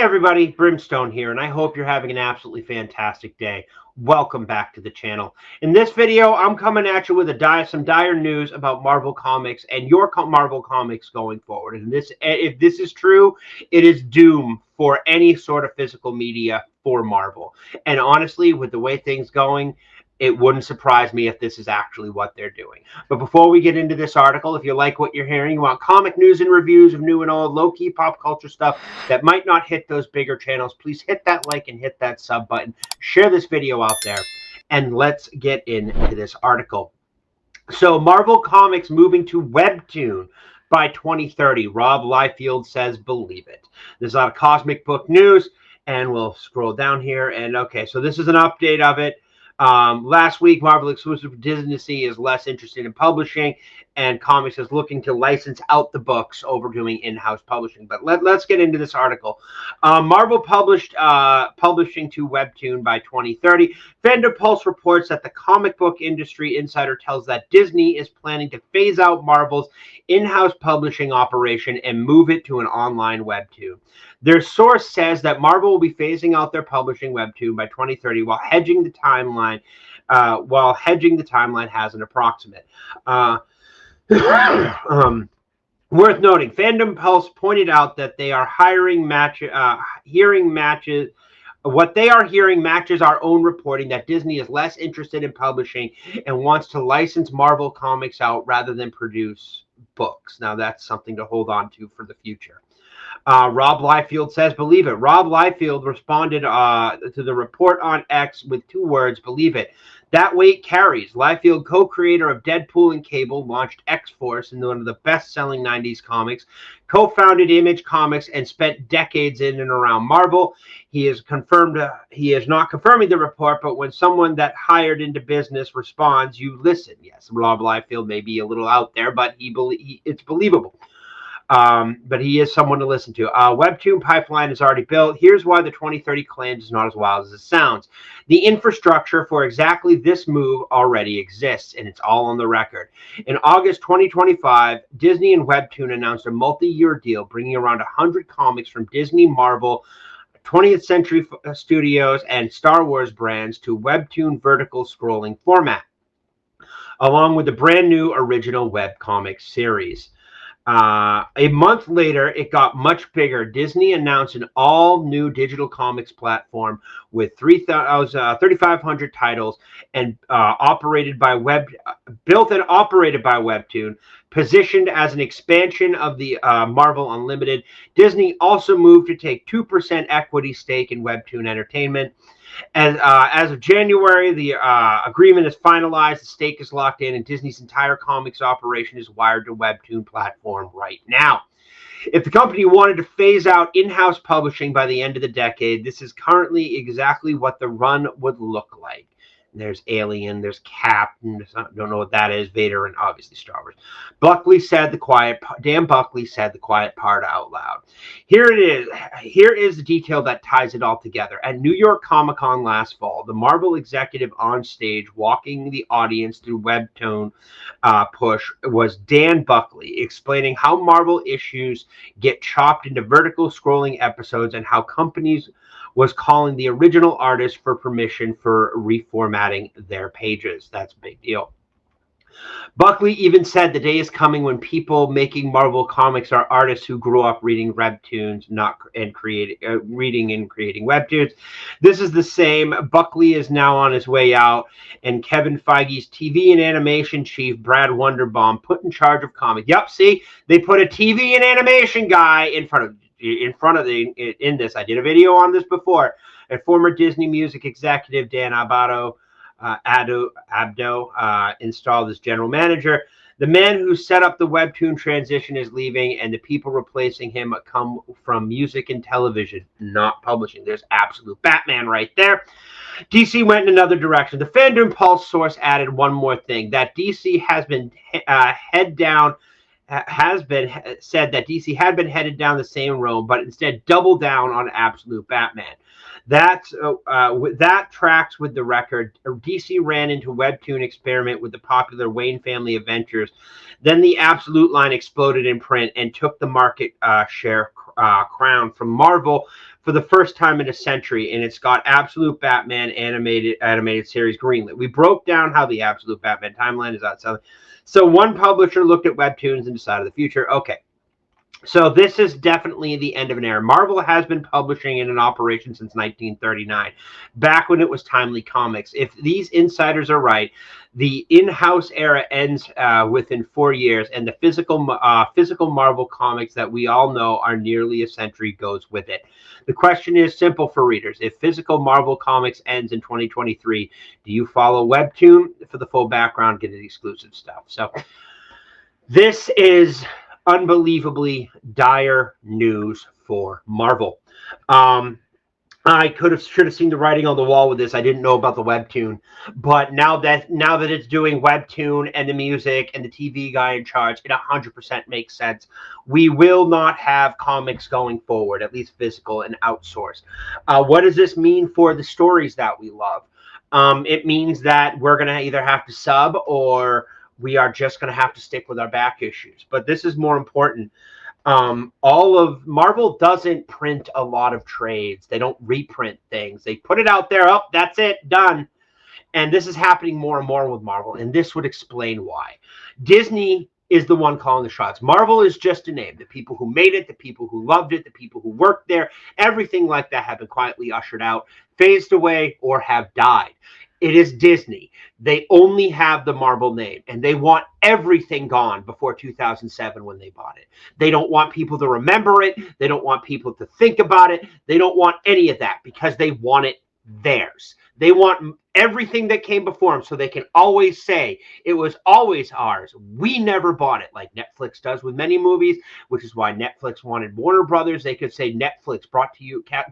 everybody, Brimstone here, and I hope you're having an absolutely fantastic day. Welcome back to the channel. In this video, I'm coming at you with some dire news about Marvel Comics and your Marvel Comics going forward. And if this is true, it is doom for any sort of physical media for Marvel. And honestly, with the way things going, it wouldn't surprise me if this is actually what they're doing. But before we get into this article, if you like what you're hearing, you want comic news and reviews of new and old, low-key pop culture stuff that might not hit those bigger channels, please hit that like and hit that sub button. Share this video out there, and let's get into this article. So Marvel Comics moving to Webtoon by 2030. Rob Liefeld says, believe it. There's a lot of cosmic book news, and we'll scroll down here. And okay, so this is an update of it. Last week, Marvel exclusive Disney is less interested in publishing, and Comics is looking to license out the books over doing in-house publishing. But let's get into this article. Marvel publishing to Webtoon by 2030. Fandom Pulse reports that the comic book industry insider tells that Disney is planning to phase out Marvel's in-house publishing operation and move it to an online Webtoon. Their source says that Marvel will be phasing out their publishing Webtoon by 2030 while hedging the timeline. Has an approximate. Worth noting, Fandom Pulse pointed out that they are hearing matches. What they are hearing matches our own reporting that Disney is less interested in publishing and wants to license Marvel Comics out rather than produce books. Now that's something to hold on to for the future. Rob Liefeld says, believe it. Rob Liefeld responded to the report on X with 2 words, believe it. That weight carries. Liefeld, co-creator of Deadpool and Cable, launched X-Force in one of the best-selling 90s comics, co-founded Image Comics, and spent decades in and around Marvel. He is not confirming the report, but when someone that hired into business responds, you listen. Yes, Rob Liefeld may be a little out there, but it's believable. But he is someone to listen to. Webtoon pipeline is already built. Here's why the 2030 claims is not as wild as it sounds. The infrastructure for exactly this move already exists, and it's all on the record. In August 2025, Disney and Webtoon announced a multi-year deal, bringing around 100 comics from Disney, Marvel, 20th Century Studios, and Star Wars brands to Webtoon vertical scrolling format, along with the brand new original webcomic series. A month later, it got much bigger. Disney announced an all-new digital comics platform with 3,500 titles and built and operated by Webtoon, positioned as an expansion of the Marvel Unlimited. Disney also moved to take 2% equity stake in Webtoon Entertainment. And as of January, the agreement is finalized, the stake is locked in, and Disney's entire comics operation is wired to Webtoon platform right now. If the company wanted to phase out in-house publishing by the end of the decade, this is currently exactly what the run would look like. There's Alien, there's Cap, and I don't know what that is, Vader, and obviously Star Wars. Dan Buckley said the quiet part out loud. Here it is. Here is the detail that ties it all together. At New York Comic Con last fall, the Marvel executive on stage walking the audience through Webtoon push was Dan Buckley, explaining how Marvel issues get chopped into vertical scrolling episodes and how companies was calling the original artist for permission for reformatting their pages. That's a big deal. Buckley even said the day is coming when people making Marvel comics are artists who grew up reading Webtoons, reading and creating Webtoons. This is the same. Buckley is now on his way out, and Kevin Feige's TV and animation chief, Brad Wonderbaum, put in charge of comics. Yep, see, they put a TV and animation guy in front of this. I did a video on this before. A former Disney music executive, Dan Abdo, installed as general manager. The man who set up the Webtoon transition is leaving, and the people replacing him come from music and television, not publishing. There's absolute Batman right there. DC went in another direction. The Fandom Pulse source added one more thing, that DC has been said that DC had been headed down the same road, but instead doubled down on absolute Batman. That tracks with the record. DC ran into Webtoon experiment with the popular Wayne family adventures. Then the Absolute line exploded in print and took the market share crown from Marvel for the first time in a century, and it's got Absolute Batman animated series greenlit. We broke down how the Absolute Batman timeline is outside. So one publisher looked at Webtoons and decided the future. Okay, so this is definitely the end of an era. Marvel has been publishing in an operation since 1939, back when it was Timely Comics. If these insiders are right, the in-house era ends within 4 years, and the physical Marvel comics that we all know are nearly a century goes with it. The question is simple for readers. If physical Marvel comics ends in 2023, do you follow Webtoon for the full background, get the exclusive stuff? So this is unbelievably dire news for Marvel. I should have seen the writing on the wall with this. I didn't know about the Webtoon, but now that it's doing Webtoon and the music and the TV guy in charge, it 100% makes sense. We will not have comics going forward, at least physical and outsourced. What does this mean for the stories that we love? It means that we're going to either have to sub, or we are just going to have to stick with our back issues. But this is more important. All of Marvel doesn't print a lot of trades. They don't reprint things. They put it out there. Oh, that's it, done. And this is happening more and more with Marvel. And this would explain why. Disney is the one calling the shots. Marvel is just a name. The people who made it, the people who loved it, the people who worked there, everything like that have been quietly ushered out, phased away, or have died. It is Disney. They only have the Marvel name, and they want everything gone before 2007 when they bought it. They don't want people to remember it. They don't want people to think about it. They don't want any of that because they want it theirs. They want everything that came before them so they can always say it was always ours. We never bought it, like Netflix does with many movies, which is why Netflix wanted Warner Brothers. They could say Netflix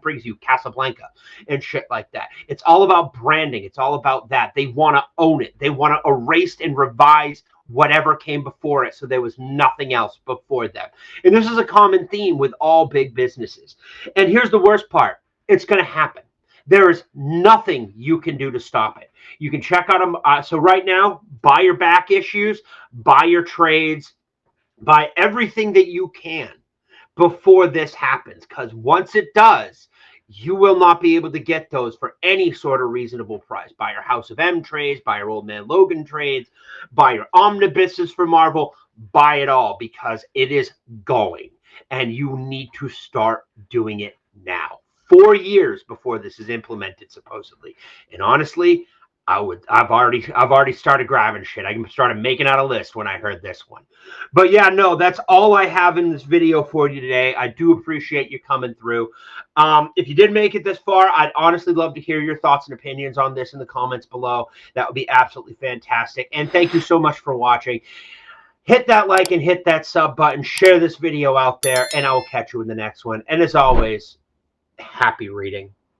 brings you Casablanca and shit like that. It's all about branding. It's all about that. They want to own it. They want to erase and revise whatever came before it, so there was nothing else before them. And this is a common theme with all big businesses. And here's the worst part. It's going to happen. There is nothing you can do to stop it. You can check out them. So right now, buy your back issues, buy your trades, buy everything that you can before this happens. Because once it does, you will not be able to get those for any sort of reasonable price. Buy your House of M trades, buy your Old Man Logan trades, buy your omnibuses for Marvel, buy it all because it is going. And you need to start doing it now. 4 years before this is implemented, supposedly. And honestly, I've already started grabbing shit. I started making out a list when I heard this one. But yeah, no, that's all I have in this video for you today. I do appreciate you coming through. If you did make it this far, I'd honestly love to hear your thoughts and opinions on this in the comments below. That would be absolutely fantastic. And thank you so much for watching. Hit that like and hit that sub button. Share this video out there, and I will catch you in the next one. And as always, happy reading.